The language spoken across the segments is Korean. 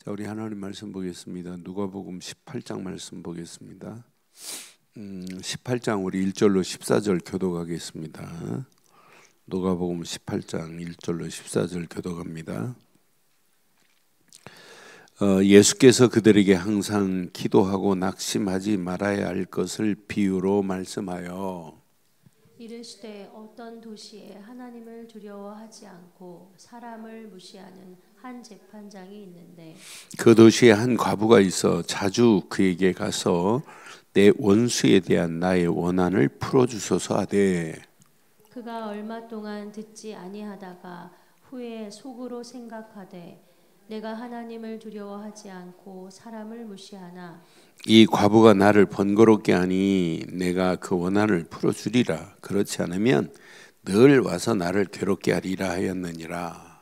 자, 우리 하나님 말씀 보겠습니다. 누가복음 18장 말씀 보겠습니다. 18장 우리 1절로 14절 교독하겠습니다. 누가복음 18장 1절로 14절 교독합니다. 예수께서 그들에게 항상 기도하고 낙심하지 말아야 할 것을 비유로 말씀하여 이르시되 어떤 도시에 하나님을 두려워하지 않고 사람을 무시하는 한 재판장이 있는데 그 도시에 한 과부가 있어 자주 그에게 가서 내 원수에 대한 나의 원한을 풀어주소서 하되 그가 얼마 동안 듣지 아니하다가 후에 속으로 생각하되 내가 하나님을 두려워하지 않고 사람을 무시하나 이 과부가 나를 번거롭게 하니 내가 그 원한을 풀어주리라. 그렇지 않으면 늘 와서 나를 괴롭게 하리라 하였느니라.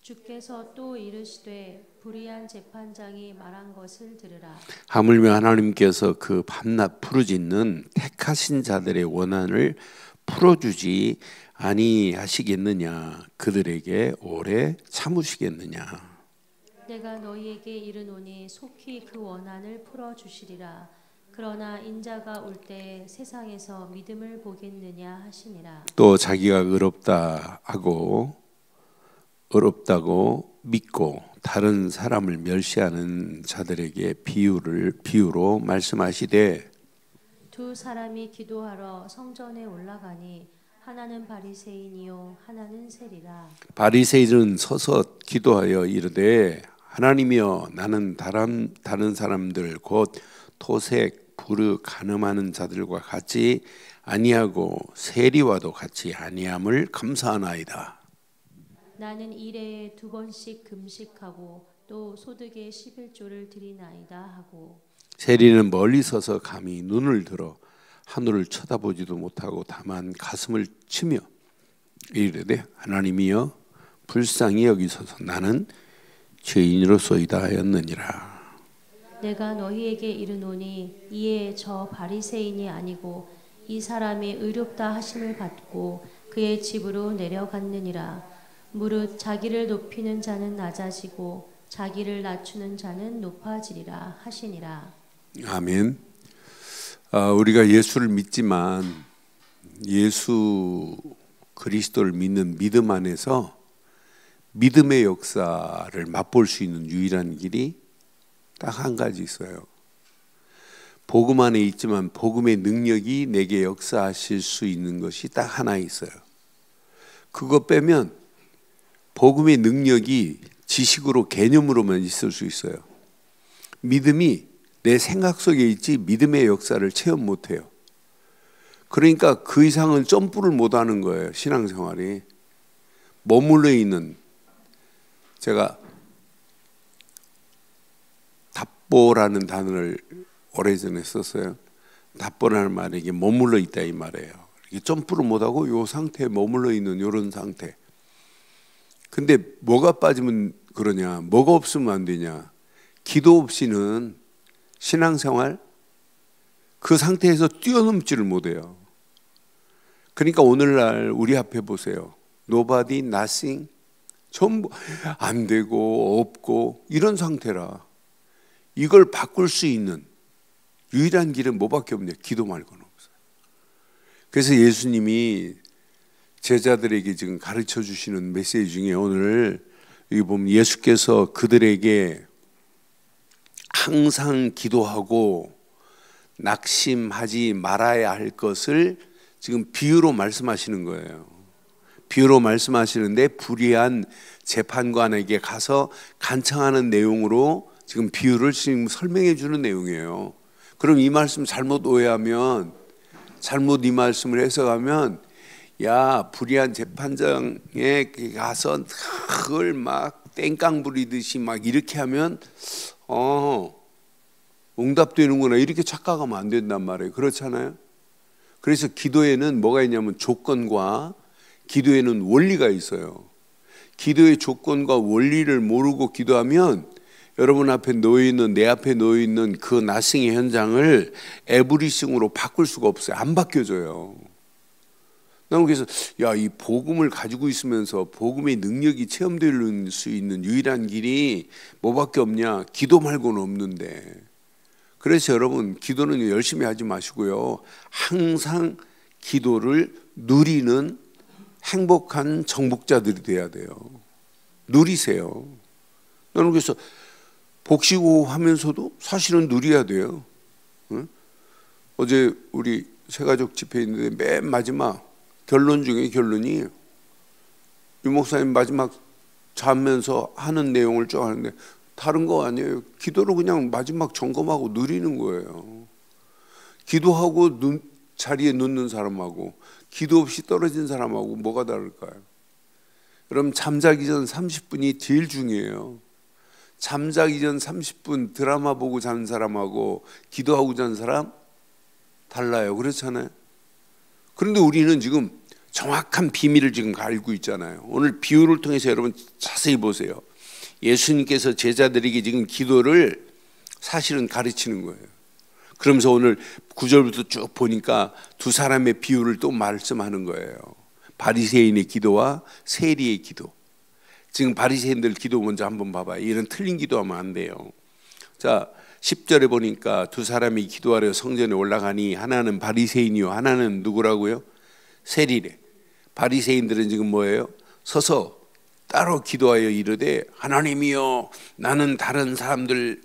주께서 또 이르시되 불의한 재판장이 말한 것을 들으라. 하물며 하나님께서 그 밤낮 부르짖는 택하신 자들의 원한을 풀어주지 아니하시겠느냐. 그들에게 오래 참으시겠느냐. 내가 너희에게 이르노니 속히 그 원한을 풀어주시리라. 그러나 인자가 올 때에 세상에서 믿음을 보겠느냐 하시니라. 또 자기가 어렵다고 믿고 다른 사람을 멸시하는 자들에게 비유로 말씀하시되 두 사람이 기도하러 성전에 올라가니 하나는 바리새인이요 하나는 세리라. 바리새인은 서서 기도하여 이르되 하나님이여 나는 다른 사람들 곧 토색, 부르, 간음하는 자들과 같이 아니하고 세리와도 같이 아니함을 감사하나이다. 나는 일해에 2번씩 금식하고 또 소득의 11조를 드리나이다 하고 세리는 멀리 서서 감히 눈을 들어 하늘을 쳐다보지도 못하고 다만 가슴을 치며 이르되 하나님이여 불쌍히 여기소서 나는 죄인으로소이다 하였느니라. 내가 너희에게 이르노니 이에 저 바리새인이 아니고 이 사람이 의롭다 하심을 받고 그의 집으로 내려갔느니라. 무릇 자기를 높이는 자는 낮아지고 자기를 낮추는 자는 높아지리라 하시니라. 아멘. 우리가 예수를 믿지만 예수 그리스도를 믿는 믿음 안에서 믿음의 역사를 맛볼 수 있는 유일한 길이 딱 한 가지 있어요. 복음 안에 있지만 복음의 능력이 내게 역사하실 수 있는 것이 딱 하나 있어요. 그거 빼면 복음의 능력이 지식으로 개념으로만 있을 수 있어요. 믿음이 내 생각 속에 있지 믿음의 역사를 체험 못해요. 그러니까 그 이상은 점프를 못하는 거예요. 신앙생활이 머물러 있는, 제가 답보라는 단어를 오래전에 썼어요. 답보라는 말이 이게 머물러 있다 이 말이에요. 이게 점프를 못하고 이 상태에 머물러 있는 이런 상태. 근데 뭐가 빠지면 그러냐, 뭐가 없으면 안 되냐. 기도 없이는 신앙생활 그 상태에서 뛰어넘지를 못해요. 그러니까 오늘날 우리 앞에 보세요. Nobody, nothing, 전부 안 되고 없고 이런 상태라. 이걸 바꿀 수 있는 유일한 길은 뭐밖에 없냐? 기도 말고는 없어요. 그래서 예수님이 제자들에게 지금 가르쳐 주시는 메시지 중에 오늘 여기 보면 예수께서 그들에게 항상 기도하고 낙심하지 말아야 할 것을 지금 비유로 말씀하시는 거예요. 비유로 말씀하시는데 불의한 재판관에게 가서 간청하는 내용으로 지금 비유를 지금 설명해 주는 내용이에요. 그럼 이 말씀 잘못 오해하면, 잘못 이 말씀을 해석하면, 야, 불의한 재판장에 가서 그걸 막 땡깡 부리듯이 막 이렇게 하면 응답되는구나 이렇게 착각하면 안 된단 말이에요. 그렇잖아요. 그래서 기도에는 뭐가 있냐면 조건과 기도에는 원리가 있어요. 기도의 조건과 원리를 모르고 기도하면 여러분 앞에 놓여있는, 내 앞에 놓여있는 그 나싱의 현장을 에브리싱으로 바꿀 수가 없어요. 안 바뀌어져요. 나는 그래서 야, 이 복음을 가지고 있으면서 복음의 능력이 체험될 수 있는 유일한 길이 뭐밖에 없냐? 기도 말고는 없는데. 그래서 여러분, 기도는 열심히 하지 마시고요, 항상 기도를 누리는 행복한 정복자들이 돼야 돼요. 누리세요. 나는 그래서 복식호 하면서도 사실은 누려야 돼요. 응? 어제 우리 새가족 집회 있는데 맨 마지막 결론 중에 결론이 유 목사님 마지막 자면서 하는 내용을 쭉 하는데 다른 거 아니에요. 기도로 그냥 마지막 점검하고 누리는 거예요. 기도하고 자리에 눕는 사람하고 기도 없이 떨어진 사람하고 뭐가 다를까요? 그럼 잠자기 전 30분이 제일 중요해요. 잠자기 전 30분 드라마 보고 자는 사람하고 기도하고 자는 사람 달라요. 그렇잖아요. 그런데 우리는 지금 정확한 비밀을 지금 알고 있잖아요. 오늘 비유를 통해서 여러분 자세히 보세요. 예수님께서 제자들에게 지금 기도를 사실은 가르치는 거예요. 그러면서 오늘 9절부터 쭉 보니까 두 사람의 비유를 또 말씀하는 거예요. 바리새인의 기도와 세리의 기도. 지금 바리새인들 기도 먼저 한번 봐봐요. 이런 틀린 기도하면 안 돼요. 자, 10절에 보니까 두 사람이 기도하려 성전에 올라가니 하나는 바리새인이요 하나는 누구라고요? 세리래. 바리새인들은 지금 뭐예요? 서서 따로 기도하여 이르되 하나님이여 나는 다른 사람들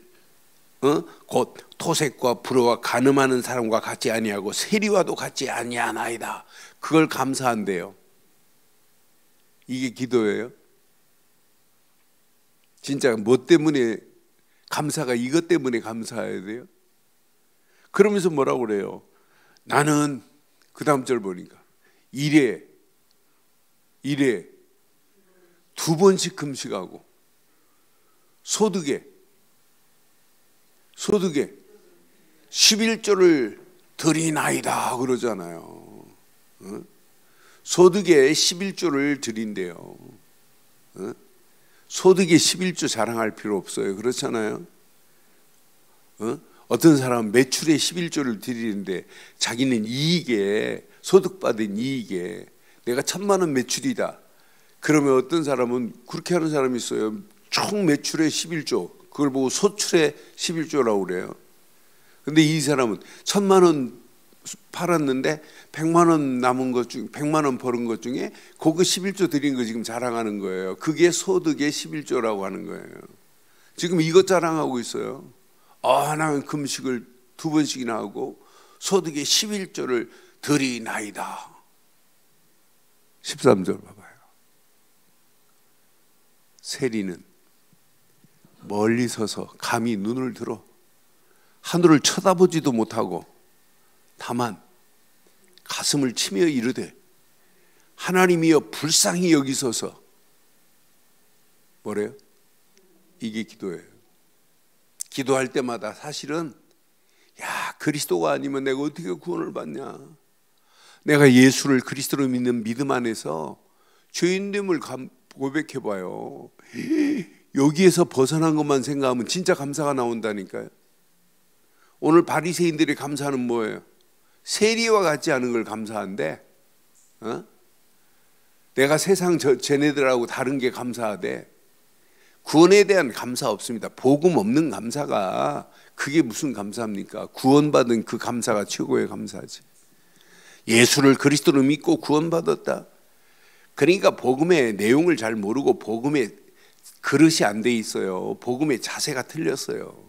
곧 토색과 불효와 간음하는 사람과 같지 아니하고 세리와도 같지 아니하나이다. 그걸 감사한대요. 이게 기도예요? 진짜 뭐 때문에 감사가 이것 때문에 감사해야 돼요? 그러면서 뭐라고 그래요? 나는 그 다음 절 보니까 일에 두 번씩 금식하고 소득에 11조를 드리나이다 그러잖아요. 소득에 11조를 드린대요. 소득에 11조 자랑할 필요 없어요. 그렇잖아요. 어떤 사람은 매출에 11조를 드리는데 자기는 이익에 소득받은 이익에 내가 1,000만 원 매출이다. 그러면 어떤 사람은 그렇게 하는 사람이 있어요. 총 매출의 11조 그걸 보고 소출의 11조라고 그래요. 근데 이 사람은 1,000만 원 팔았는데 100만 원 남은 것 중 100만 원 벌은 것 중에 그거 11조 드린 거 지금 자랑하는 거예요. 그게 소득의 11조라고 하는 거예요. 지금 이것 자랑하고 있어요. 나는 금식을 2번씩이나 하고 소득의 11조를 드리나이다. 13절 봐봐요. 세리는 멀리 서서 감히 눈을 들어 하늘을 쳐다보지도 못하고 다만 가슴을 치며 이르되 하나님이여 불쌍히 여기소서. 뭐래요? 이게 기도예요. 기도할 때마다 사실은 야, 그리스도가 아니면 내가 어떻게 구원을 받냐. 내가 예수를 그리스도로 믿는 믿음 안에서 죄인됨을 고백해봐요. 여기에서 벗어난 것만 생각하면 진짜 감사가 나온다니까요. 오늘 바리새인들이 감사는 뭐예요? 세리와 같지 않은 걸 감사한데 내가 세상 쟤네들하고 다른 게 감사하대. 구원에 대한 감사 없습니다. 복음 없는 감사가 그게 무슨 감사입니까? 구원받은 그 감사가 최고의 감사지. 예수를 그리스도로 믿고 구원받았다. 그러니까 복음의 내용을 잘 모르고 복음의 그릇이 안 돼 있어요. 복음의 자세가 틀렸어요.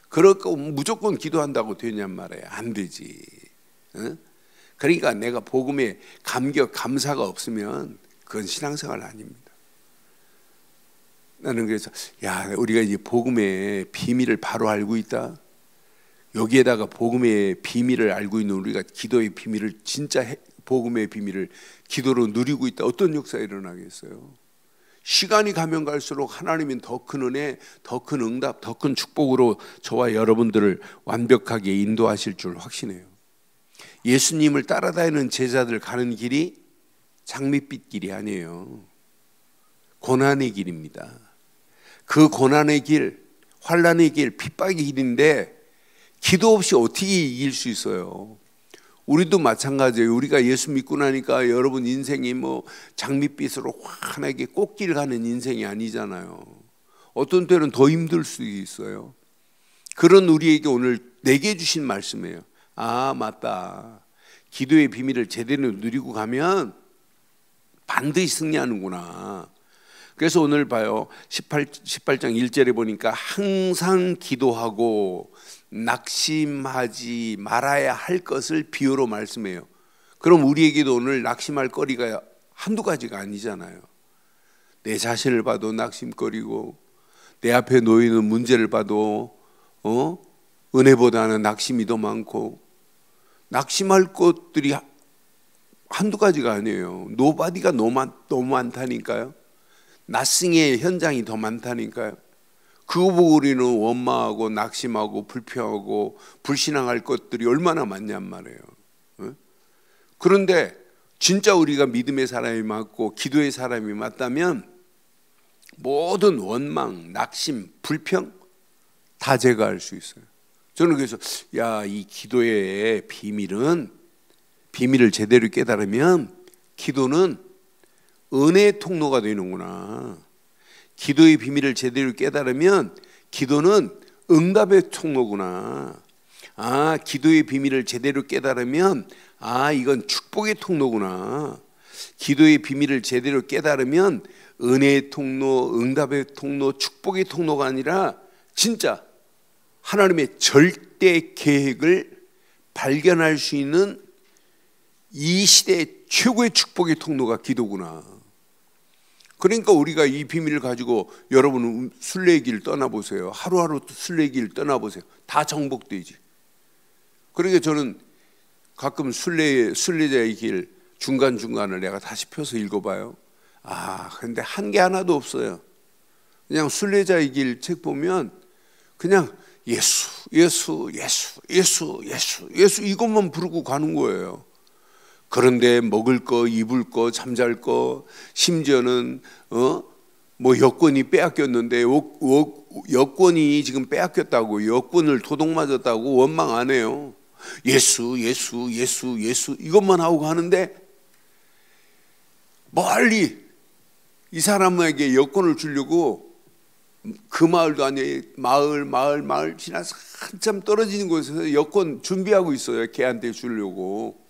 그렇고 무조건 기도한다고 되냔 말이에요. 안 되지. 그러니까 내가 복음에 감격, 감사가 없으면 그건 신앙생활 아닙니다. 나는 그래서 야, 우리가 이제 복음의 비밀을 바로 알고 있다. 여기에다가 복음의 비밀을 알고 있는 우리가 기도의 비밀을 진짜 복음의 비밀을 기도로 누리고 있다. 어떤 역사가 일어나겠어요? 시간이 가면 갈수록 하나님은 더 큰 은혜, 더 큰 응답, 더 큰 축복으로 저와 여러분들을 완벽하게 인도하실 줄 확신해요. 예수님을 따라다니는 제자들 가는 길이 장밋빛 길이 아니에요. 고난의 길입니다. 그 고난의 길, 환난의 길, 핍박의 길인데 기도 없이 어떻게 이길 수 있어요? 우리도 마찬가지예요. 우리가 예수 믿고 나니까 여러분 인생이 뭐 장밋빛으로 환하게 꽃길 가는 인생이 아니잖아요. 어떤 때는 더 힘들 수도 있어요. 그런 우리에게 오늘 내게 주신 말씀이에요. 아, 맞다. 기도의 비밀을 제대로 누리고 가면 반드시 승리하는구나. 그래서 오늘 봐요. 18장 1절에 보니까 항상 기도하고 낙심하지 말아야 할 것을 비유로 말씀해요. 그럼 우리에게도 오늘 낙심할 거리가 한두 가지가 아니잖아요. 내 자신을 봐도 낙심거리고 내 앞에 놓이는 문제를 봐도 은혜보다는 낙심이 더 많고, 낙심할 것들이 한두 가지가 아니에요. 노바디가 너무 많다니까요. 나싱의 현장이 더 많다니까요. 그거 보고 우리는 원망하고 낙심하고 불평하고 불신앙할 것들이 얼마나 많냔 말이에요. 그런데 진짜 우리가 믿음의 사람이 맞고 기도의 사람이 맞다면 모든 원망, 낙심, 불평 다 제거할 수 있어요. 저는 그래서 이 기도의 비밀을 제대로 깨달으면 기도는 은혜의 통로가 되는구나. 기도의 비밀을 제대로 깨달으면 기도는 응답의 통로구나. 기도의 비밀을 제대로 깨달으면 이건 축복의 통로구나. 기도의 비밀을 제대로 깨달으면 은혜의 통로, 응답의 통로, 축복의 통로가 아니라 진짜 하나님의 절대 계획을 발견할 수 있는 이 시대의 최고의 축복의 통로가 기도구나. 그러니까 우리가 이 비밀을 가지고 여러분은 순례의 길 떠나보세요. 하루하루 순례의 길 떠나보세요. 다 정복되지. 그러니까 저는 가끔 순례자의 길 중간중간을 내가 다시 펴서 읽어봐요. 근데 한 게 하나도 없어요. 그냥 순례자의 길 책 보면 그냥 예수, 예수, 예수, 예수, 예수, 예수 이것만 부르고 가는 거예요. 그런데 먹을 거, 입을 거, 잠잘 거, 심지어는 뭐 여권이 빼앗겼는데 여권이 지금 빼앗겼다고, 여권을 도둑 맞았다고 원망 안 해요. 예수, 예수, 예수, 예수 이것만 하고 가는데 멀리 이 사람에게 여권을 주려고 그 마을도 아니에요. 마을 지나서 한참 떨어지는 곳에서 여권 준비하고 있어요. 걔한테 주려고.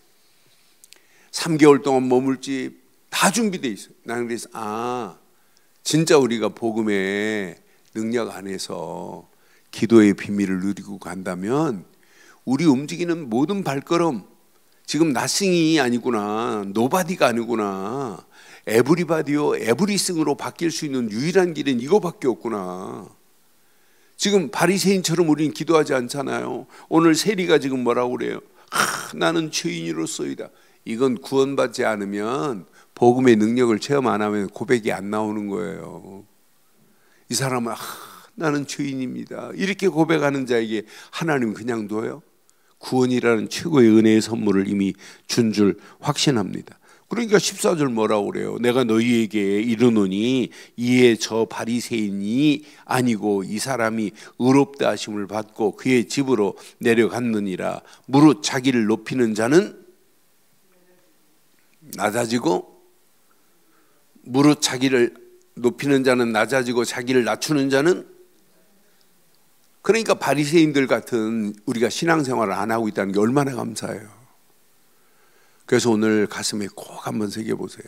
3개월 동안 머물지 다 준비되어 있어요. 나는 그래서 진짜 우리가 복음의 능력 안에서 기도의 비밀을 누리고 간다면 우리 움직이는 모든 발걸음 지금 나싱이 아니구나, 노바디가 아니구나, 에브리바디요 에브리싱으로 바뀔 수 있는 유일한 길은 이거밖에 없구나. 지금 바리새인처럼 우리는 기도하지 않잖아요. 오늘 세리가 지금 뭐라고 그래요? 나는 죄인으로서이다. 이건 구원받지 않으면, 복음의 능력을 체험 안 하면 고백이 안 나오는 거예요. 이 사람은 나는 죄인입니다 이렇게 고백하는 자에게 하나님은 그냥 둬요? 구원이라는 최고의 은혜의 선물을 이미 준 줄 확신합니다. 그러니까 14절 뭐라고 그래요? 내가 너희에게 이르노니 이에 저 바리새인이 아니고 이 사람이 의롭다 하심을 받고 그의 집으로 내려갔느니라. 무릇 자기를 높이는 자는 낮아지고, 무릇 자기를 높이는 자는 낮아지고 자기를 낮추는 자는, 그러니까 바리새인들 같은 우리가 신앙생활을 안 하고 있다는 게 얼마나 감사해요. 그래서 오늘 가슴에 꼭 한번 새겨보세요.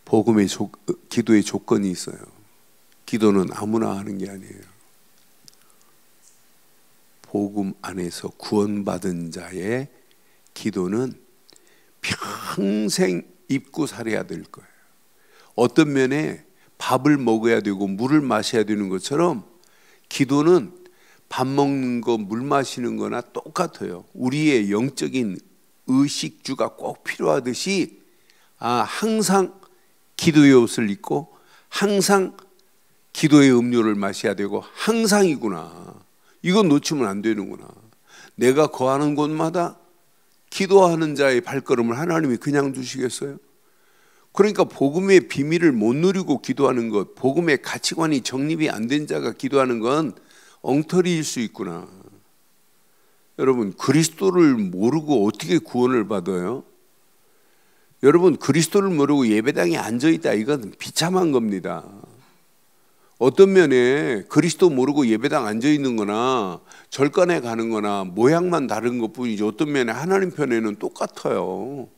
복음의 기도의 조건이 있어요. 기도는 아무나 하는 게 아니에요. 복음 안에서 구원받은 자의 기도는 평생 입고 살아야 될 거예요. 어떤 면에 밥을 먹어야 되고 물을 마셔야 되는 것처럼 기도는 밥 먹는 거, 물 마시는 거나 똑같아요. 우리의 영적인 의식주가 꼭 필요하듯이 항상 기도의 옷을 입고 항상 기도의 음료를 마셔야 되고 항상이구나. 이건 놓치면 안 되는구나. 내가 거하는 곳마다 기도하는 자의 발걸음을 하나님이 그냥 두시겠어요? 그러니까 복음의 비밀을 못 누리고 기도하는 것, 복음의 가치관이 정립이 안 된 자가 기도하는 건 엉터리일 수 있구나. 여러분, 그리스도를 모르고 어떻게 구원을 받아요? 여러분, 그리스도를 모르고 예배당에 앉아있다, 이건 비참한 겁니다. 어떤 면에 그리스도 모르고 예배당 앉아있는 거나 절간에 가는 거나 모양만 다른 것뿐이지, 어떤 면에 하나님 편에는 똑같아요.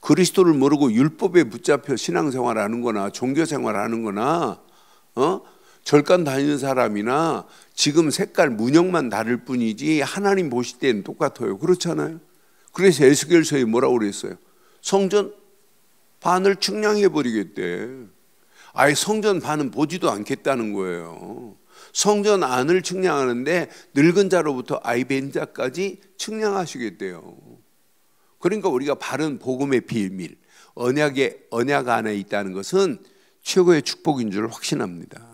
그리스도를 모르고 율법에 붙잡혀 신앙생활하는 거나 종교생활하는 거나 절간 다니는 사람이나 지금 색깔 문형만 다를 뿐이지 하나님 보실 때는 똑같아요. 그렇잖아요. 그래서 에스겔서에 뭐라고 그랬어요? 성전 반을 측량해버리겠대. 아예 성전 반은 보지도 않겠다는 거예요. 성전 안을 측량하는데 늙은 자로부터 아이 벤 자까지 측량하시겠대요. 그러니까 우리가 바른 복음의 비밀, 언약 안에 있다는 것은 최고의 축복인 줄 확신합니다.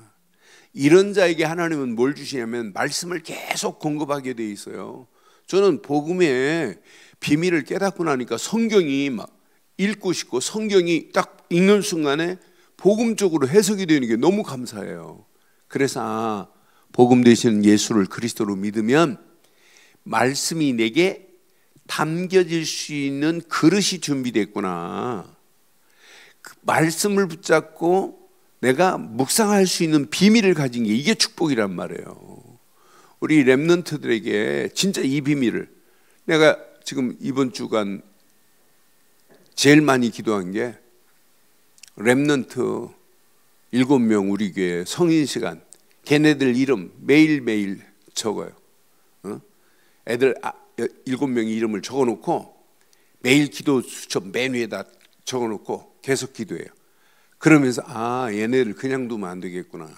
이런 자에게 하나님은 뭘 주시냐면 말씀을 계속 공급하게 돼 있어요. 저는 복음의 비밀을 깨닫고 나니까 성경이 막 읽고 싶고, 성경이 딱 읽는 순간에 복음적으로 해석이 되는 게 너무 감사해요. 그래서 복음 되시는 예수를 그리스도로 믿으면 말씀이 내게 담겨질 수 있는 그릇이 준비됐구나. 그 말씀을 붙잡고 내가 묵상할 수 있는 비밀을 가진 게 이게 축복이란 말이에요. 우리 렘넌트들에게 진짜 이 비밀을, 내가 지금 이번 주간 제일 많이 기도한 게 렘넌트 7명 우리 교회 성인 시간, 걔네들 이름 매일매일 적어요. 애들 7명의 이름을 적어놓고 매일 기도 수첩 맨 위에다 적어놓고 계속 기도해요. 그러면서 얘네를 그냥 두면 안 되겠구나.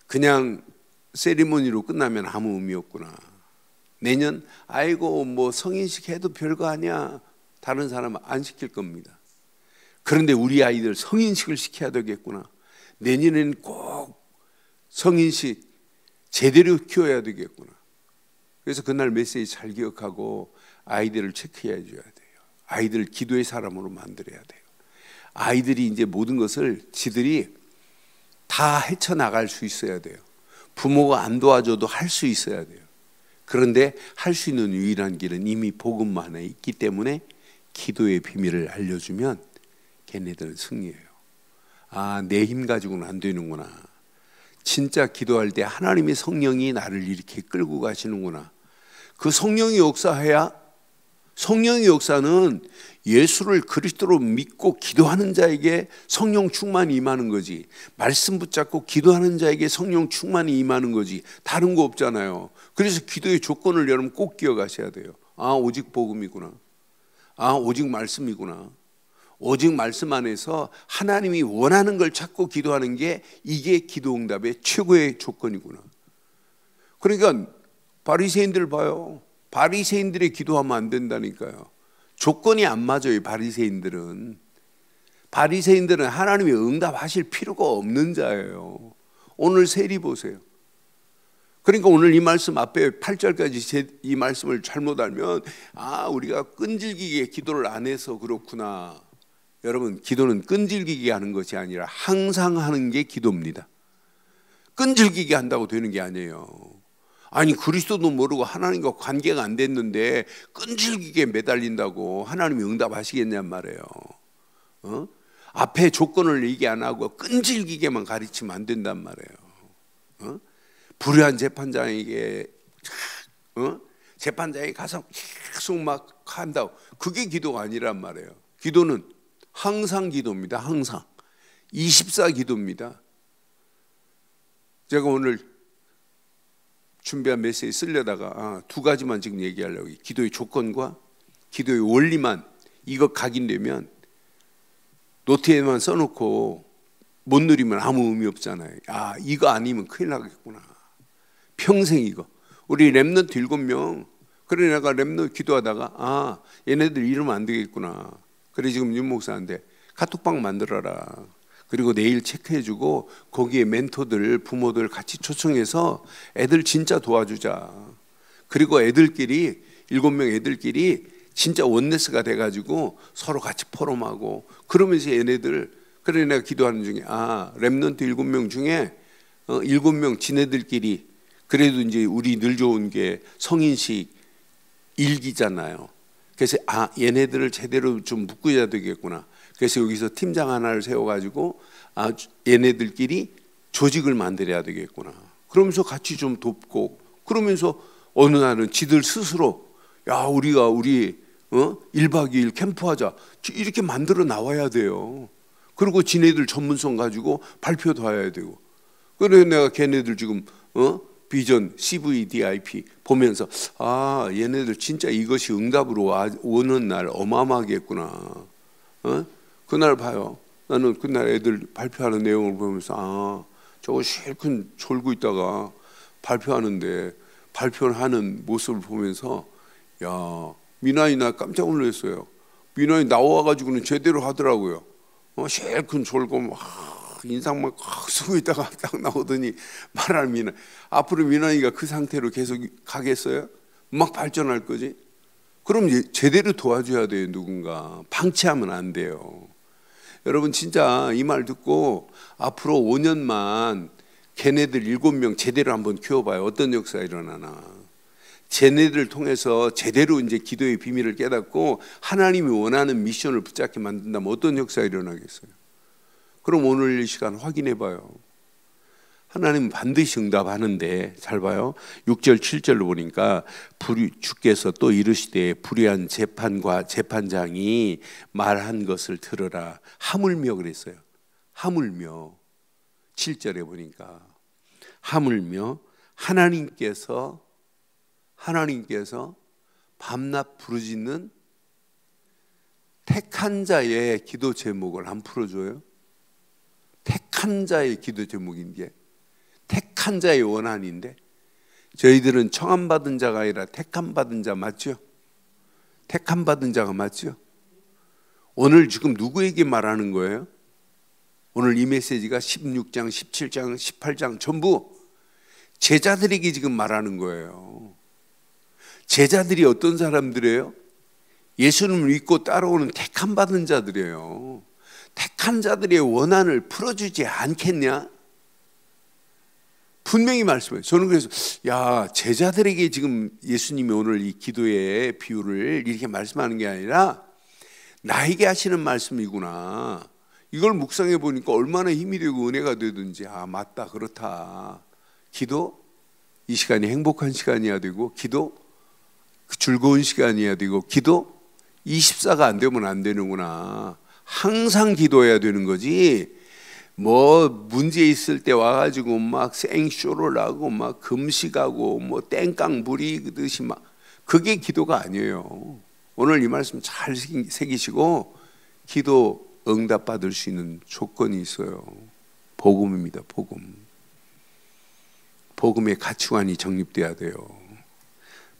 그냥 세리머니로 끝나면 아무 의미 없구나. 내년 아이고 뭐 성인식 해도 별거 아니야. 다른 사람 안 시킬 겁니다. 그런데 우리 아이들 성인식을 시켜야 되겠구나. 내년에는 꼭 성인식 제대로 키워야 되겠구나. 그래서 그날 메시지 잘 기억하고 아이들을 체크해 줘야 돼요. 아이들 기도의 사람으로 만들어야 돼요. 아이들이 이제 모든 것을 지들이 다 헤쳐나갈 수 있어야 돼요. 부모가 안 도와줘도 할 수 있어야 돼요. 그런데 할 수 있는 유일한 길은 이미 복음만에 있기 때문에 기도의 비밀을 알려주면 걔네들은 승리해요. 내 힘 가지고는 안 되는구나. 진짜 기도할 때 하나님의 성령이 나를 이렇게 끌고 가시는구나. 그 성령이 역사해야, 성령의 역사는 예수를 그리스도로 믿고 기도하는 자에게 성령 충만이 임하는 거지, 말씀 붙잡고 기도하는 자에게 성령 충만이 임하는 거지, 다른 거 없잖아요. 그래서 기도의 조건을 여러분 꼭 기억하셔야 돼요. 오직 복음이구나. 오직 말씀이구나. 오직 말씀 안에서 하나님이 원하는 걸 찾고 기도하는 게 이게 기도 응답의 최고의 조건이구나. 그러니까 바리새인들 봐요. 바리새인들이 기도하면 안 된다니까요. 조건이 안 맞아요. 바리새인들은 하나님이 응답하실 필요가 없는 자예요. 오늘 세리 보세요. 그러니까 오늘 이 말씀 앞에 8절까지 이 말씀을 잘못 알면 우리가 끈질기게 기도를 안 해서 그렇구나. 여러분, 기도는 끈질기게 하는 것이 아니라 항상 하는 게 기도입니다. 끈질기게 한다고 되는 게 아니에요. 아니, 그리스도도 모르고 하나님과 관계가 안 됐는데 끈질기게 매달린다고 하나님이 응답하시겠냔 말이에요. 앞에 조건을 얘기 안 하고 끈질기게만 가르치면 안 된단 말이에요. 불의한 재판장에게 재판장이 가서 계속 막 한다고, 그게 기도가 아니란 말이에요. 기도는 항상 기도입니다. 항상 24 기도입니다. 제가 오늘 준비한 메시지 쓰려다가 두 가지만 지금 얘기하려고, 기도의 조건과 기도의 원리만 이거 각인되면 노트에만 써놓고 못 누리면 아무 의미 없잖아요. 이거 아니면 큰일 나겠구나. 평생 이거. 우리 렘넌트 7명, 그래 내가 렘넌트 기도하다가 얘네들 이러면 안 되겠구나. 그래 지금 윤 목사한테 카톡방 만들어라. 그리고 내일 체크해주고 거기에 멘토들, 부모들 같이 초청해서 애들 진짜 도와주자. 그리고 애들끼리 7명 애들끼리 진짜 원네스가 돼가지고 서로 같이 포럼하고 그러면서 얘네들, 그래 내가 기도하는 중에 렘넌트 7명 중에 7명 지네들끼리 그래도 이제 우리 늘 좋은 게 성인식 일기잖아요. 그래서 얘네들을 제대로 좀 묶어야 되겠구나. 그래서 여기서 팀장 하나를 세워가지고 얘네들끼리 조직을 만들어야 되겠구나. 그러면서 같이 좀 돕고, 그러면서 어느 날은 지들 스스로 우리 1박 2일 캠프하자 이렇게 만들어 나와야 돼요. 그리고 지네들 전문성 가지고 발표도 해야 되고. 그래서 내가 걔네들 지금 비전 CVDIP 보면서 얘네들 진짜 이것이 응답으로 오는 날 어마어마하겠구나. 그날 봐요. 나는 그날 애들 발표하는 내용을 보면서 저거 실컷 졸고 있다가 발표하는데 발표하는 모습을 보면서 미나이 나 깜짝 놀랐어요. 미나이 나와가지고는 제대로 하더라고요. 실컷 졸고 인상만 쓰고 있다가 딱 나오더니 말하는 미나이. 앞으로 미나이가 그 상태로 계속 가겠어요? 막 발전할 거지? 그럼 이제 제대로 도와줘야 돼요. 누군가 방치하면 안 돼요. 여러분 진짜 이 말 듣고 앞으로 5년만 걔네들 7명 제대로 한번 키워봐요. 어떤 역사가 일어나나. 쟤네들 통해서 제대로 이제 기도의 비밀을 깨닫고 하나님이 원하는 미션을 붙잡게 만든다면 어떤 역사가 일어나겠어요? 그럼 오늘 이 시간 확인해 봐요. 하나님은 반드시 응답하는데, 잘 봐요. 6절 7절로 보니까 주께서 또 이르시되 불의한 재판과 재판장이 말한 것을 들으라. 하물며 그랬어요. 하물며 7절에 보니까 하물며 하나님께서 밤낮 부르짖는 택한 자의 기도 제목을 안 풀어줘요. 택한 자의 기도 제목인 게 택한 자의 원한인데, 저희들은 청함받은 자가 아니라 택함받은 자 맞죠? 택함받은 자가 맞죠? 오늘 지금 누구에게 말하는 거예요? 오늘 이 메시지가 16장, 17장, 18장 전부 제자들에게 지금 말하는 거예요. 제자들이 어떤 사람들이에요? 예수님을 믿고 따라오는 택함받은 자들이에요. 택한 자들의 원한을 풀어주지 않겠냐? 분명히 말씀해요. 저는 그래서 제자들에게 지금 예수님이 오늘 이 기도의 비유를 이렇게 말씀하는 게 아니라 나에게 하시는 말씀이구나. 이걸 묵상해 보니까 얼마나 힘이 되고 은혜가 되든지 맞다 그렇다. 기도 이 시간이 행복한 시간이어야 되고, 기도 즐거운 시간이어야 되고, 기도 24가 안 되면 안 되는구나. 항상 기도해야 되는 거지. 문제 있을 때 와가지고 막 생쇼를 하고 막 금식하고 땡깡 부리듯이 그게 기도가 아니에요. 오늘 이 말씀 잘 새기시고, 기도 응답 받을 수 있는 조건이 있어요. 복음입니다. 복음의 가치관이 정립돼야 돼요.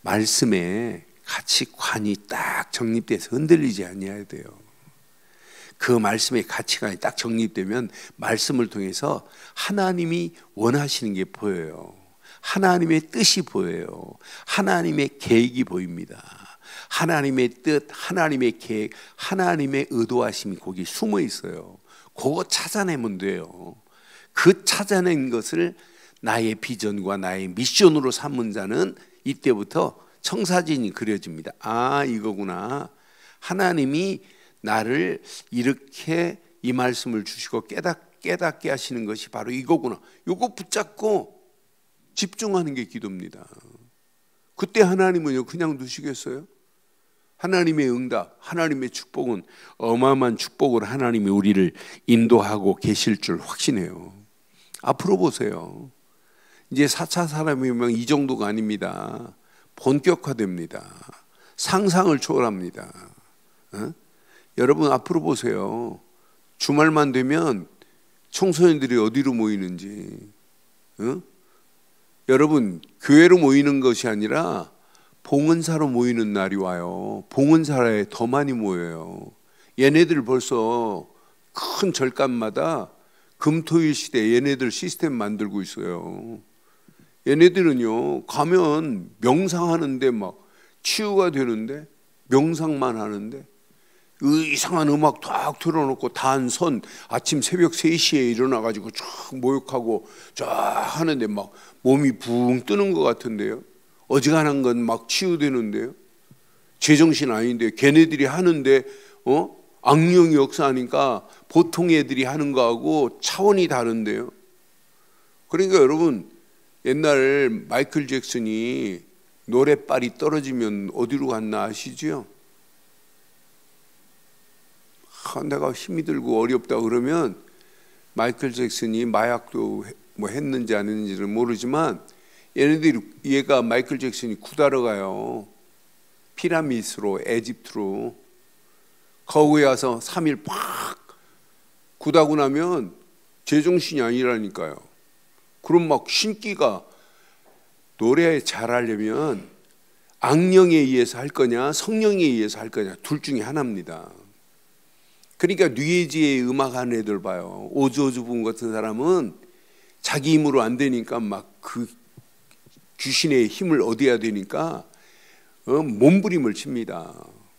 말씀에 가치관이 딱 정립돼서 흔들리지 아니어야 돼요. 그 말씀의 가치관이 딱 정립되면 말씀을 통해서 하나님이 원하시는 게 보여요. 하나님의 뜻이 보여요. 하나님의 계획이 보입니다. 하나님의 뜻, 하나님의 계획, 하나님의 의도하심이 거기 숨어 있어요. 그거 찾아내면 돼요. 그 찾아낸 것을 나의 비전과 나의 미션으로 삼은 자는 이때부터 청사진이 그려집니다. 이거구나. 하나님이 나를 이렇게 이 말씀을 주시고 깨닫게 하시는 것이 바로 이거구나. 이거 붙잡고 집중하는 게 기도입니다. 그때 하나님은요 그냥 두시겠어요? 하나님의 응답, 하나님의 축복은 어마어마한 축복을 하나님이 우리를 인도하고 계실 줄 확신해요. 앞으로 보세요. 이제 4차 산업혁명 이 정도가 아닙니다. 본격화됩니다. 상상을 초월합니다. 여러분 앞으로 보세요. 주말만 되면 청소년들이 어디로 모이는지. 여러분 교회로 모이는 것이 아니라 봉헌사로 모이는 날이 와요. 봉헌사에 더 많이 모여요. 얘네들 벌써 큰 절간마다 금토일 시대 얘네들 시스템 만들고 있어요. 얘네들은요 가면 명상하는데 막 치유가 되는데 명상만 하는데 이상한 음악 딱 틀어놓고 단선 아침 새벽 3시에 일어나가지고 쫙 모욕하고 쫙 하는데 막 몸이 붕 뜨는 것 같은데요. 어지간한 건 막 치유되는데요. 제정신 아닌데 걔네들이 하는데 악령이 역사하니까 보통 애들이 하는 거하고 차원이 다른데요. 그러니까 여러분, 옛날 마이클 잭슨이 노래빨이 떨어지면 어디로 갔나 아시죠? 내가 힘이 들고 어렵다 그러면 마이클 잭슨이 마약도 뭐 했는지 안 했는지는 모르지만 얘가 마이클 잭슨이 구다러 가요. 피라미드로, 에집트로. 거기에 와서 3일 팍 구다고 나면 제정신이 아니라니까요. 그럼 막 신기가 노래 잘하려면 악령에 의해서 할 거냐 성령에 의해서 할 거냐 둘 중에 하나입니다. 그러니까 뉴에이지의 음악하는 애들 봐요. 오즈 오즈분 같은 사람은 자기 힘으로 안 되니까 막 그 귀신의 힘을 얻어야 되니까 몸부림을 칩니다.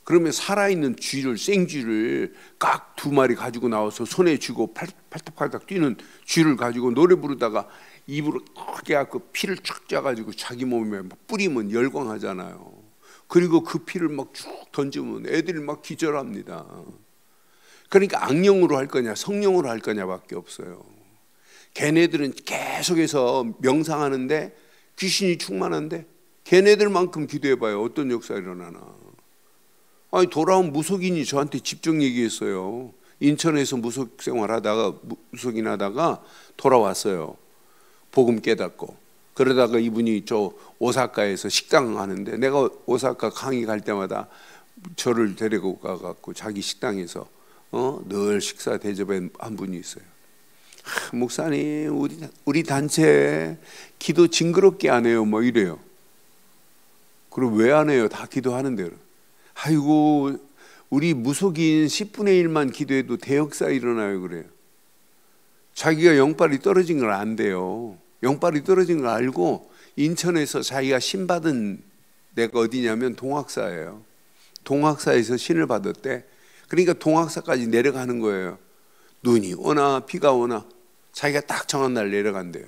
그러면 살아있는 쥐를, 생쥐를 깍 2마리 가지고 나와서 손에 쥐고 팔딱팔딱 뛰는 쥐를 가지고 노래 부르다가 입으로 크게 하고 피를 쫙 짜가지고 자기 몸에 막 뿌리면 열광하잖아요. 그리고 그 피를 막 쭉 던지면 애들이 막 기절합니다. 그러니까 악령으로 할 거냐 성령으로 할 거냐밖에 없어요. 걔네들은 계속해서 명상하는데 귀신이 충만한데 걔네들만큼 기도해봐요. 어떤 역사가 일어나나. 아니 돌아온 무속인이 저한테 직접 얘기했어요. 인천에서 무속 생활하다가 무속인 하다가 돌아왔어요. 복음 깨닫고. 그러다가 이분이 저 오사카에서 식당 하는데 내가 오사카 강의 갈 때마다 저를 데리고 가갖고 자기 식당에서 늘 식사 대접한 한 분이 있어요. 목사님 우리 단체 기도 징그럽게 안 해요. 뭐 이래요. 그럼 왜 안 해요? 다 기도하는데. 아이고 우리 무속인 10분의 1만 기도해도 대역사 일어나요. 그래요. 자기가 영빨이 떨어진 걸 안 돼요. 영빨이 떨어진 걸 알고 인천에서 자기가 신 받은 데가 어디냐면 동학사예요. 동학사에서 신을 받았대. 그러니까 동학사까지 내려가는 거예요. 눈이 오나 비가 오나 자기가 딱 정한 날 내려간대요.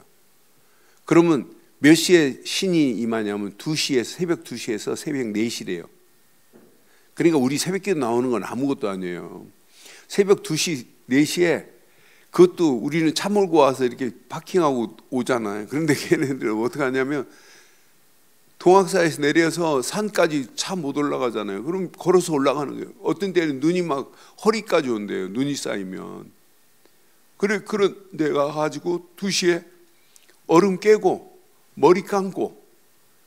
그러면 몇 시에 신이 임하냐면 2시에 새벽 2시에서 새벽 4시래요. 그러니까 우리 새벽기도 나오는 건 아무것도 아니에요. 새벽 2시 4시에 그것도 우리는 차 몰고 와서 이렇게 파킹하고 오잖아요. 그런데 걔네들은 어떻게 하냐면 동학사에서 내려서 산까지 차 못 올라가잖아요. 그럼 걸어서 올라가는 거예요. 어떤 때는 눈이 막 허리까지 온대요. 눈이 쌓이면. 그런 데가 가지고 2시에 얼음 깨고 머리 감고,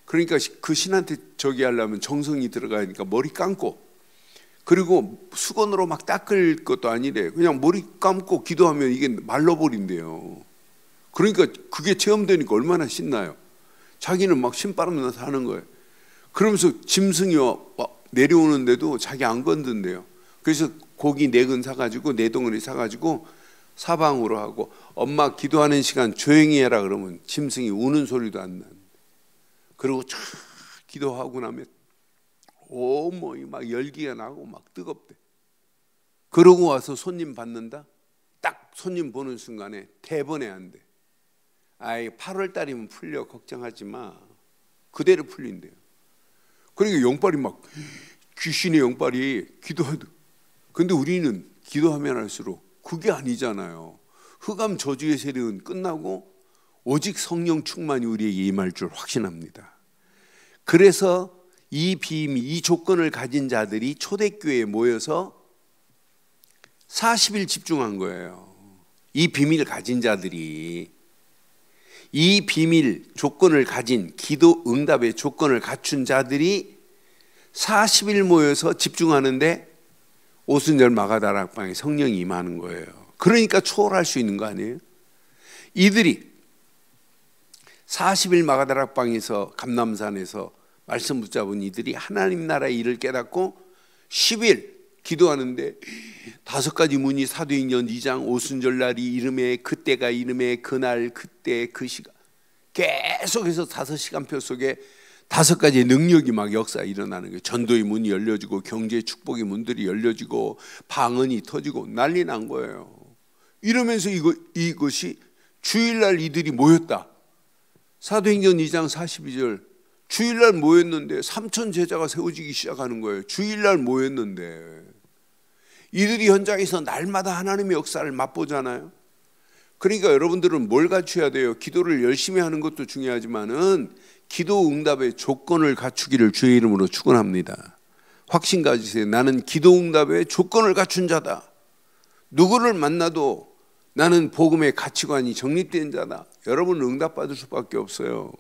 그러니까 그 신한테 저기 하려면 정성이 들어가니까 머리 감고, 그리고 수건으로 막 닦을 것도 아니래. 그냥 머리 감고 기도하면 이게 말라버린대요. 그러니까 그게 체험되니까 얼마나 신나요. 자기는 막 신바람 나서 하는 거예요. 그러면서 짐승이 내려오는데도 자기 안 건든대요. 그래서 고기 4근 사가지고 4덩어리 사가지고 사방으로 하고, 엄마 기도하는 시간 조용히 해라 그러면 짐승이 우는 소리도 안 나는데, 그리고 쫙 기도하고 나면 온몸이 막 열기가 나고 막 뜨겁대. 그러고 와서 손님 받는다? 딱 손님 보는 순간에 대번에 안 돼. 아이 8월 달이면 풀려, 걱정하지 마. 그대로 풀린대요. 그러니까 영빨이 막, 귀신의 영빨이 기도해도. 근데 우리는 기도하면 할수록 그게 아니잖아요. 흑암 저주의 세력은 끝나고 오직 성령 충만이 우리에게 임할 줄 확신합니다. 그래서 이 비밀, 이 조건을 가진 자들이 초대교회에 모여서 40일 집중한 거예요. 이 비밀을 가진 자들이, 이 비밀 조건을 가진, 기도 응답의 조건을 갖춘 자들이 40일 모여서 집중하는데 오순절 마가다락방에 성령이 임하는 거예요. 그러니까 초월할 수 있는 거 아니에요? 이들이 40일 마가다락방에서, 감람산에서 말씀 붙잡은 이들이 하나님 나라의 일을 깨닫고 10일 기도하는데 5가지 문이 사도행전 2장 오순절 날이 이름에, 그때가 이름에, 그날, 그때, 그 시간, 계속해서 5시간표 속에 5가지의 능력이 막 역사에 일어나는 거예요. 전도의 문이 열려지고 경제의 축복의 문들이 열려지고 방언이 터지고 난리 난 거예요. 이러면서 이것이 주일날 이들이 모였다. 사도행전 2장 42절 주일날 모였는데 3천 제자가 세워지기 시작하는 거예요. 주일날 모였는데 이들이 현장에서 날마다 하나님의 역사를 맛보잖아요. 그러니까 여러분들은 뭘 갖춰야 돼요? 기도를 열심히 하는 것도 중요하지만은 기도 응답의 조건을 갖추기를 주의 이름으로 축원합니다. 확신 가지세요. 나는 기도 응답의 조건을 갖춘 자다. 누구를 만나도 나는 복음의 가치관이 정립된 자다. 여러분은 응답받을 수밖에 없어요.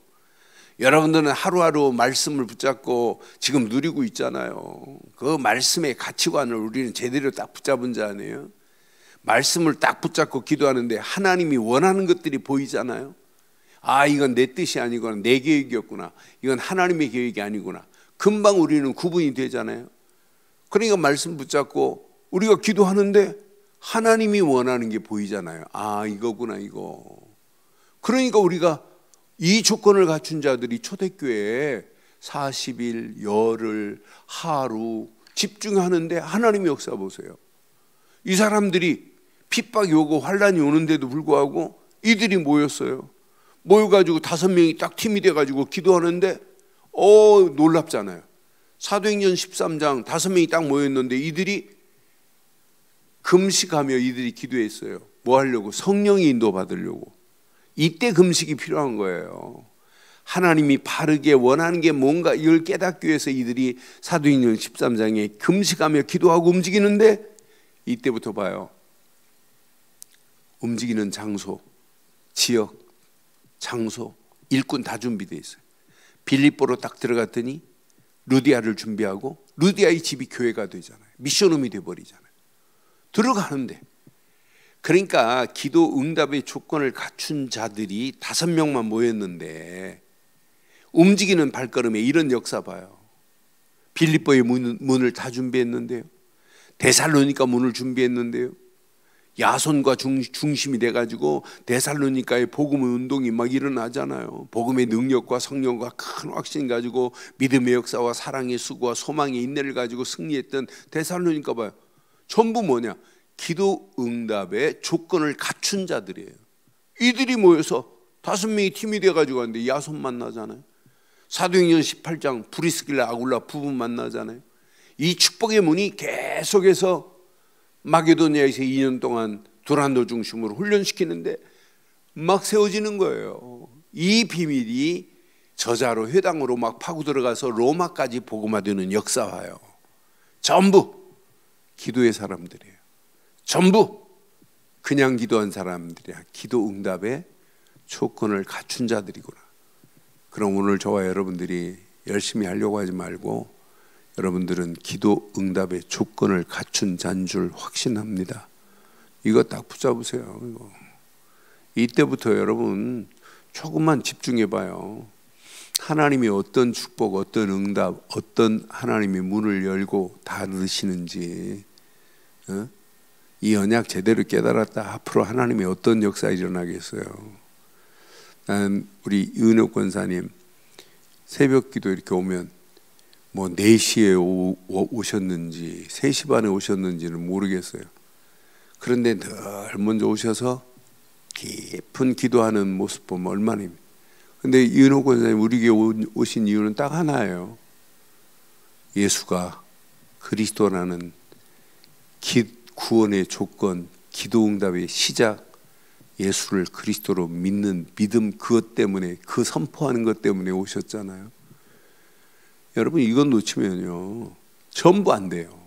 여러분들은 하루하루 말씀을 붙잡고 지금 누리고 있잖아요. 그 말씀의 가치관을 우리는 제대로 딱 붙잡은 자 아니에요? 말씀을 딱 붙잡고 기도하는데 하나님이 원하는 것들이 보이잖아요. 아, 이건 내 뜻이 아니구나, 내 계획이었구나, 이건 하나님의 계획이 아니구나. 금방 우리는 구분이 되잖아요. 그러니까 말씀 붙잡고 우리가 기도하는데 하나님이 원하는 게 보이잖아요. 아, 이거구나, 이거. 그러니까 우리가 이 조건을 갖춘 자들이 초대교회에 40일, 열흘, 하루 집중하는데 하나님의 역사 보세요. 이 사람들이 핍박이 오고 환란이 오는데도 불구하고 이들이 모였어요. 모여가지고 5명이 딱 팀이 돼가지고 기도하는데 놀랍잖아요. 사도행전 13장 5명이 딱 모였는데 이들이 금식하며 이들이 기도했어요. 뭐 하려고? 성령의 인도 받으려고. 이때 금식이 필요한 거예요. 하나님이 바르게 원하는 게 뭔가 이걸 깨닫기 위해서 이들이 사도행전 13장에 금식하며 기도하고 움직이는데 이때부터 봐요. 움직이는 장소, 지역, 장소, 일꾼 다 준비되어 있어요. 빌립보로 딱 들어갔더니 루디아를 준비하고 루디아의 집이 교회가 되잖아요. 미션홈이 돼버리잖아요. 들어가는데 그러니까 기도 응답의 조건을 갖춘 자들이 5명만 모였는데 움직이는 발걸음에 이런 역사 봐요. 빌립보의 문을 다 준비했는데요. 데살로니가 문을 준비했는데요. 야손과 중심이 돼가지고 데살로니가의 복음의 운동이 막 일어나잖아요. 복음의 능력과 성령과 큰 확신 가지고 믿음의 역사와 사랑의 수고와 소망의 인내를 가지고 승리했던 데살로니가 봐요. 전부 뭐냐? 기도 응답의 조건을 갖춘 자들이에요. 이들이 모여서 5명이 팀이 돼가지고 왔는데 야손 만나잖아요. 사도행전 18장 브리스길라 아굴라 부부 만나잖아요. 이 축복의 문이 계속해서 마게도니아에서 2년 동안 두란노 중심으로 훈련시키는데 막 세워지는 거예요. 이 비밀이 저자로 회당으로 막 파고 들어가서 로마까지 복음화되는 역사화요. 전부 기도의 사람들이에요. 전부 그냥 기도한 사람들이야. 기도 응답의 조건을 갖춘 자들이구나. 그럼 오늘 저와 여러분들이 열심히 하려고 하지 말고 여러분들은 기도 응답의 조건을 갖춘 자인 줄 확신합니다. 이거 딱 붙잡으세요. 이거. 이때부터 여러분 조금만 집중해 봐요. 하나님이 어떤 축복, 어떤 응답, 어떤 하나님의 문을 열고 닫으시는지 이 언약 제대로 깨달았다. 앞으로 하나님의 어떤 역사가 일어나겠어요. 난 우리 이은옥 권사님 새벽 기도 이렇게 오면 뭐 4시에 오셨는지 3시 반에 오셨는지는 모르겠어요. 그런데 늘 먼저 오셔서 깊은 기도하는 모습 보면 얼마나 힘들어요. 근데 이은옥 권사님 우리에게 오신 이유는 딱 하나예요. 예수가 그리스도라는 구원의 조건, 기도응답의 시작, 예수를 그리스도로 믿는 믿음, 그것 때문에, 그 선포하는 것 때문에 오셨잖아요. 여러분 이건 놓치면요 전부 안 돼요.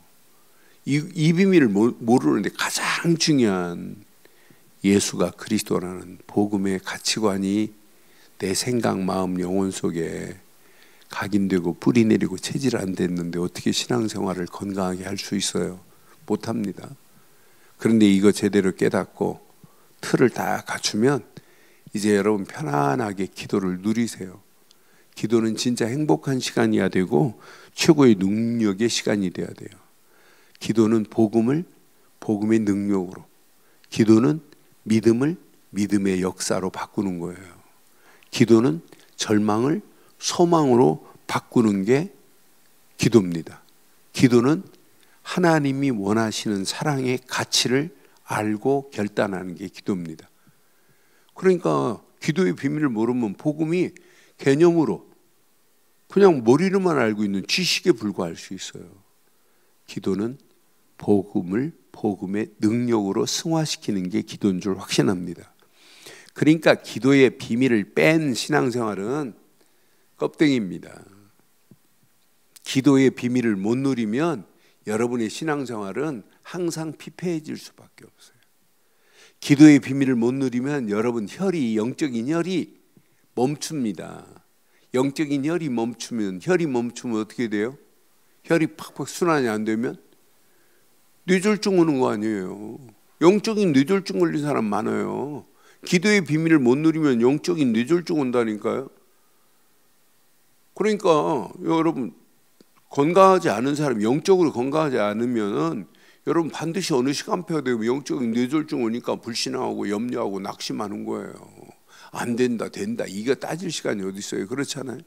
이 비밀을 모르는데 가장 중요한 예수가 그리스도라는 복음의 가치관이 내 생각, 마음, 영혼 속에 각인되고 뿌리 내리고 체질 안 됐는데 어떻게 신앙생활을 건강하게 할 수 있어요? 못합니다. 그런데 이거 제대로 깨닫고 틀을 다 갖추면 이제 여러분 편안하게 기도를 누리세요. 기도는 진짜 행복한 시간이어야 되고 최고의 능력의 시간이 돼야 돼요. 기도는 복음의 능력으로, 기도는 믿음을 믿음의 역사로 바꾸는 거예요. 기도는 절망을 소망으로 바꾸는 게 기도입니다. 기도는 하나님이 원하시는 사랑의 가치를 알고 결단하는 게 기도입니다. 그러니까 기도의 비밀을 모르면 복음이 개념으로 그냥 머리로만 알고 있는 지식에 불과할 수 있어요. 기도는 복음을 복음의 능력으로 승화시키는 게 기도인 줄 확신합니다. 그러니까 기도의 비밀을 뺀 신앙생활은 껍데기입니다. 기도의 비밀을 못 누리면 여러분의 신앙생활은 항상 피폐해질 수밖에 없어요. 기도의 비밀을 못 누리면 여러분 영적인 혈이 멈춥니다. 영적인 혈이 멈추면 어떻게 돼요? 혈이 팍팍 순환이 안 되면 뇌졸중 오는 거 아니에요. 영적인 뇌졸중 걸린 사람 많아요. 기도의 비밀을 못 누리면 영적인 뇌졸중 온다니까요. 그러니까 여러분 건강하지 않은 사람, 영적으로 건강하지 않으면 여러분 반드시 어느 시간표가 되면 영적인 뇌졸중 오니까 불신앙하고 염려하고 낙심하는 거예요. 안 된다, 된다. 이거 따질 시간이 어디 있어요? 그렇잖아요.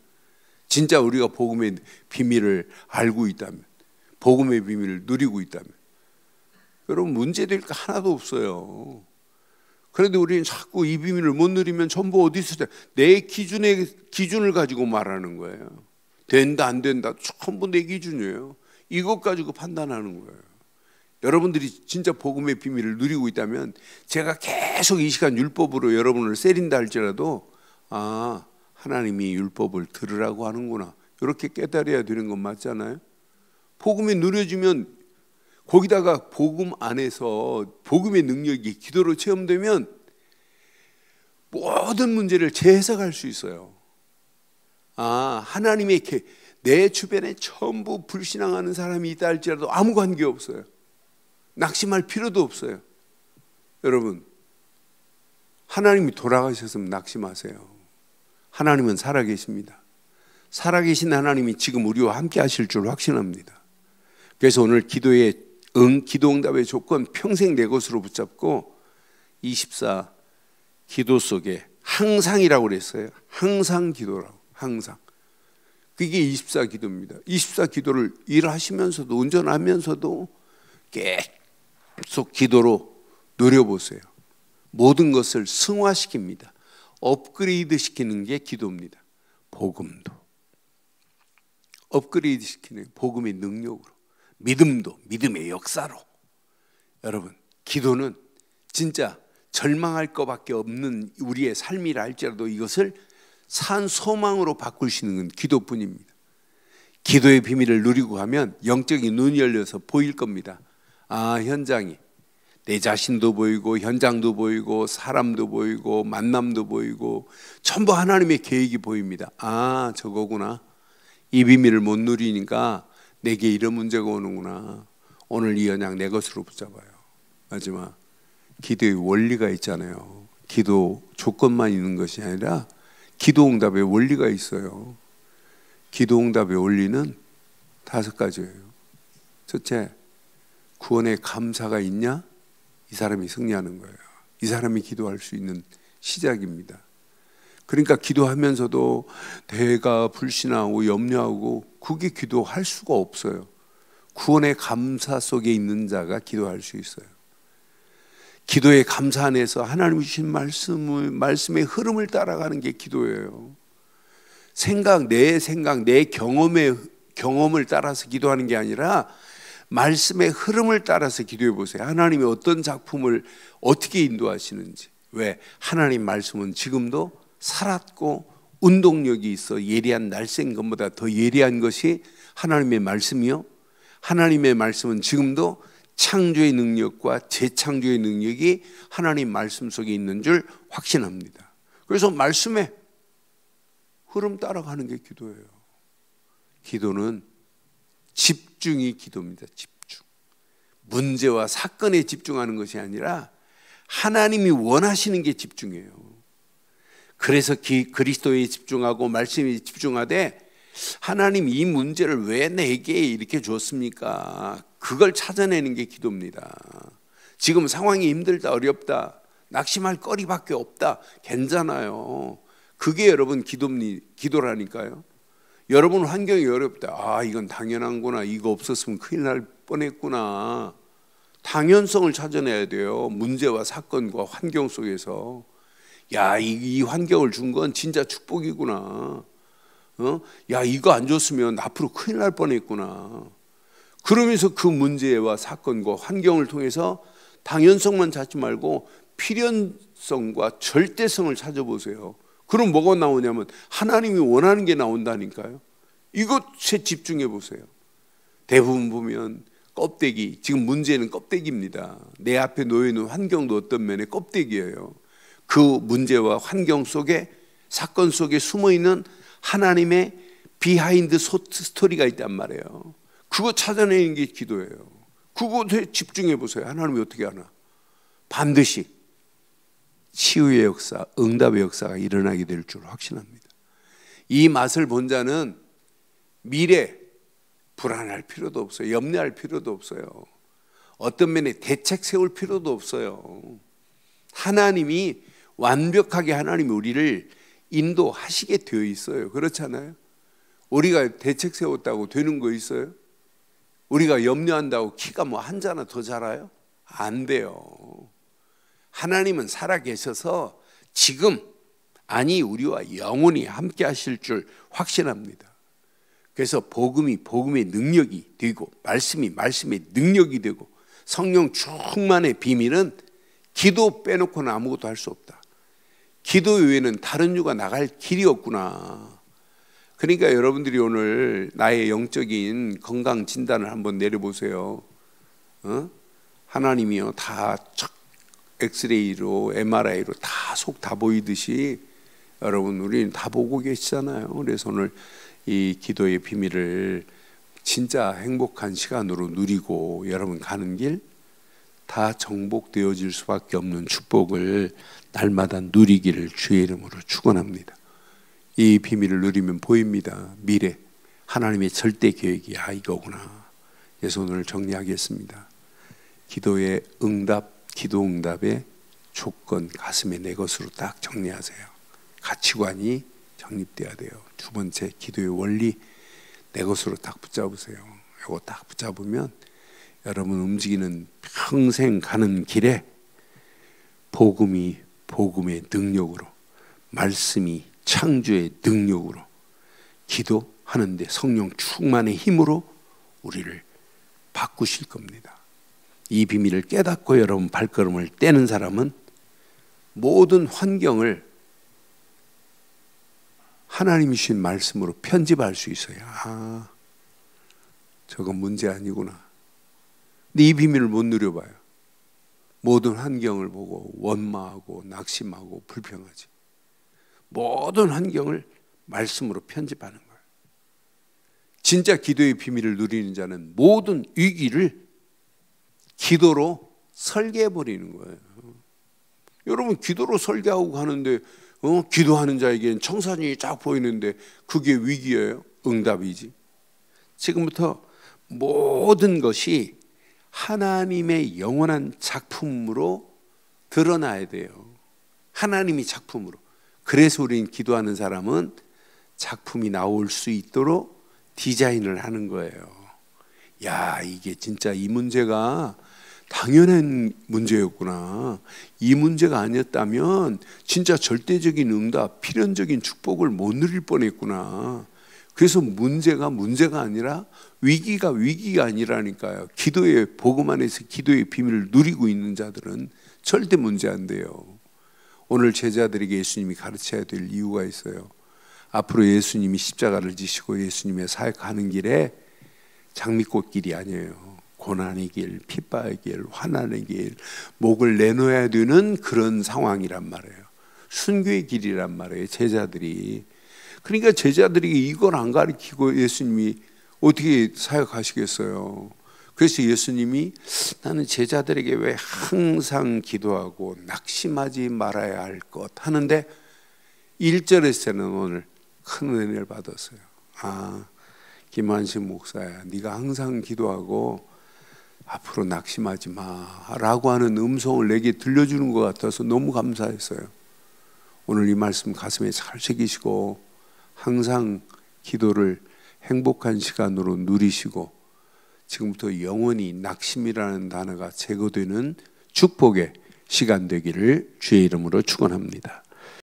진짜 우리가 복음의 비밀을 알고 있다면, 복음의 비밀을 누리고 있다면 여러분 문제될 거 하나도 없어요. 그런데 우리는 자꾸 이 비밀을 못 누리면 전부 어디서 내 기준을 가지고 말하는 거예요. 된다 안 된다 전부 내 기준이에요. 이것 가지고 판단하는 거예요. 여러분들이 진짜 복음의 비밀을 누리고 있다면 제가 계속 이 시간 율법으로 여러분을 세린다 할지라도 하나님이 율법을 들으라고 하는구나 이렇게 깨달아야 되는 건 맞잖아요. 복음이 누려지면 거기다가 복음 안에서 복음의 능력이 기도로 체험되면 모든 문제를 재해석할 수 있어요. 하나님의 내 주변에 전부 불신앙하는 사람이 있다 할지라도 아무 관계 없어요. 낙심할 필요도 없어요. 여러분 하나님이 돌아가셨으면 낙심하세요. 하나님은 살아계십니다. 살아계신 하나님이 지금 우리와 함께 하실 줄 확신합니다. 그래서 오늘 기도 응답의 조건 평생 내 것으로 붙잡고 24 기도 속에 항상이라고 그랬어요. 항상 기도라고. 항상. 그게 24 기도입니다. 24 기도를 일하시면서도 운전하면서도 계속 기도로 누려보세요. 모든 것을 승화시킵니다. 업그레이드 시키는 게 기도입니다. 복음도 업그레이드 시키는 복음의 능력으로, 믿음도 믿음의 역사로. 여러분 기도는 진짜 절망할 것밖에 없는 우리의 삶이라 할지라도 이것을 산 소망으로 바꿀 수 있는 건 기도뿐입니다. 기도의 비밀을 누리고 가면 영적인 눈이 열려서 보일 겁니다. 현장이 내 자신도 보이고 현장도 보이고 사람도 보이고 만남도 보이고 전부 하나님의 계획이 보입니다. 저거구나. 이 비밀을 못 누리니까 내게 이런 문제가 오는구나. 오늘 이 언약 내 것으로 붙잡아요. 마지막 기도의 원리가 있잖아요. 기도 조건만 있는 것이 아니라 기도 응답의 원리가 있어요. 기도 응답의 원리는 5가지예요. 첫째, 구원의 감사가 있냐? 이 사람이 승리하는 거예요. 이 사람이 기도할 수 있는 시작입니다. 그러니까 기도하면서도 내가 불신하고 염려하고 그게 기도할 수가 없어요. 구원의 감사 속에 있는 자가 기도할 수 있어요. 기도의 감사 안에서 하나님이 주신 말씀의 흐름을 따라가는 게 기도예요. 내 경험을 따라서 기도하는 게 아니라 말씀의 흐름을 따라서 기도해 보세요. 하나님이 어떤 작품을 어떻게 인도하시는지. 왜? 하나님 말씀은 지금도 살았고 운동력이 있어 예리한 날쌘 것보다 더 예리한 것이 하나님의 말씀이요. 하나님의 말씀은 지금도 창조의 능력과 재창조의 능력이 하나님 말씀 속에 있는 줄 확신합니다. 그래서 말씀의 흐름 따라가는 게 기도예요. 기도는 집중이 기도입니다. 집중. 문제와 사건에 집중하는 것이 아니라 하나님이 원하시는 게 집중이에요. 그래서 그리스도에 집중하고 말씀에 집중하되 하나님 이 문제를 왜 내게 이렇게 줬습니까? 그걸 찾아내는 게 기도입니다. 지금 상황이 힘들다, 어렵다, 낙심할 거리밖에 없다, 괜찮아요. 그게 여러분 기도라니까요. 여러분 환경이 어렵다. 아, 이건 당연한구나. 이거 없었으면 큰일 날 뻔했구나. 당연성을 찾아내야 돼요. 문제와 사건과 환경 속에서. 야, 이 환경을 준 건 진짜 축복이구나. 야, 이거 안 줬으면 앞으로 큰일 날 뻔했구나. 그러면서 그 문제와 사건과 환경을 통해서 당연성만 찾지 말고 필연성과 절대성을 찾아보세요. 그럼 뭐가 나오냐면 하나님이 원하는 게 나온다니까요. 이것에 집중해 보세요. 대부분 보면 껍데기, 지금 문제는 껍데기입니다. 내 앞에 놓여있는 환경도 어떤 면에 껍데기예요. 그 문제와 환경 속에, 사건 속에 숨어있는 하나님의 비하인드 스토리가 있단 말이에요. 그거 찾아내는 게 기도예요. 그것에 집중해 보세요. 하나님이 어떻게 하나. 반드시 치유의 역사, 응답의 역사가 일어나게 될 줄 확신합니다. 이 맛을 본 자는 미래 불안할 필요도 없어요. 염려할 필요도 없어요. 어떤 면에 대책 세울 필요도 없어요. 하나님이 완벽하게 하나님이 우리를 인도하시게 되어 있어요. 그렇잖아요. 우리가 대책 세웠다고 되는 거 있어요? 우리가 염려한다고 키가 뭐 한 자나 더 자라요? 안 돼요. 하나님은 살아계셔서 지금, 아니 우리와 영원히 함께 하실 줄 확신합니다. 그래서 복음이 복음의 능력이 되고, 말씀이 말씀의 능력이 되고, 성령 충만의 비밀은 기도 빼놓고는 아무것도 할 수 없다. 기도 외에는 다른 유가 나갈 길이 없구나. 그러니까 여러분들이 오늘 나의 영적인 건강 진단을 한번 내려보세요. 하나님이요, 다 엑스레이로, MRI로 다 속 다 보이듯이 여러분 우리는 다 보고 계시잖아요. 그래서 오늘 이 기도의 비밀을 진짜 행복한 시간으로 누리고 여러분 가는 길 다 정복되어질 수밖에 없는 축복을 날마다 누리기를 주의 이름으로 축원합니다. 이 비밀을 누리면 보입니다. 미래 하나님의 절대 계획이 이거구나. 그래서 오늘 정리하겠습니다. 기도의 응답, 기도 응답의 조건 가슴에 내 것으로 딱 정리하세요. 가치관이 정립돼야 돼요. 두 번째, 기도의 원리 내 것으로 딱 붙잡으세요. 이거 딱 붙잡으면 여러분 움직이는 평생 가는 길에 복음이 복음의 능력으로, 말씀이 창조의 능력으로, 기도하는데 성령 충만의 힘으로 우리를 바꾸실 겁니다. 이 비밀을 깨닫고 여러분 발걸음을 떼는 사람은 모든 환경을 하나님이 주신 말씀으로 편집할 수 있어요. 저건 문제 아니구나. 근데 이 비밀을 못 누려봐요. 모든 환경을 보고 원망하고 낙심하고 불평하지. 모든 환경을 말씀으로 편집하는 거예요. 진짜 기도의 비밀을 누리는 자는 모든 위기를 기도로 설계해버리는 거예요. 여러분 기도로 설계하고 가는데 기도하는 자에겐 청산이 쫙 보이는데 그게 위기예요? 응답이지. 지금부터 모든 것이 하나님의 영원한 작품으로 드러나야 돼요. 하나님이 작품으로. 그래서 우리는 기도하는 사람은 작품이 나올 수 있도록 디자인을 하는 거예요. 야, 이게 진짜 이 문제가 당연한 문제였구나. 이 문제가 아니었다면 진짜 절대적인 응답, 필연적인 축복을 못 누릴 뻔했구나. 그래서 문제가 아니라 위기가 아니라니까요. 기도의 복음 안에서 기도의 비밀을 누리고 있는 자들은 절대 문제 안 돼요. 오늘 제자들에게 예수님이 가르쳐야 될 이유가 있어요. 앞으로 예수님이 십자가를 지시고 예수님의 사역하는 길에 장미꽃길이 아니에요. 고난의 길, 핍박의 길, 화난의 길, 목을 내놓아야 되는 그런 상황이란 말이에요. 순교의 길이란 말이에요. 제자들이. 그러니까 제자들이 이걸 안 가르치고 예수님이 어떻게 사역하시겠어요? 그래서 예수님이 나는 제자들에게 왜 항상 기도하고 낙심하지 말아야 할 것 하는데 1절에서는 오늘 큰 은혜를 받았어요. 김한식 목사야, 네가 항상 기도하고 앞으로 낙심하지 마라고 하는 음성을 내게 들려주는 것 같아서 너무 감사했어요. 오늘 이 말씀 가슴에 잘 새기시고 항상 기도를 행복한 시간으로 누리시고 지금부터 영원히 낙심이라는 단어가 제거되는 축복의 시간 되기를 주의 이름으로 축원합니다.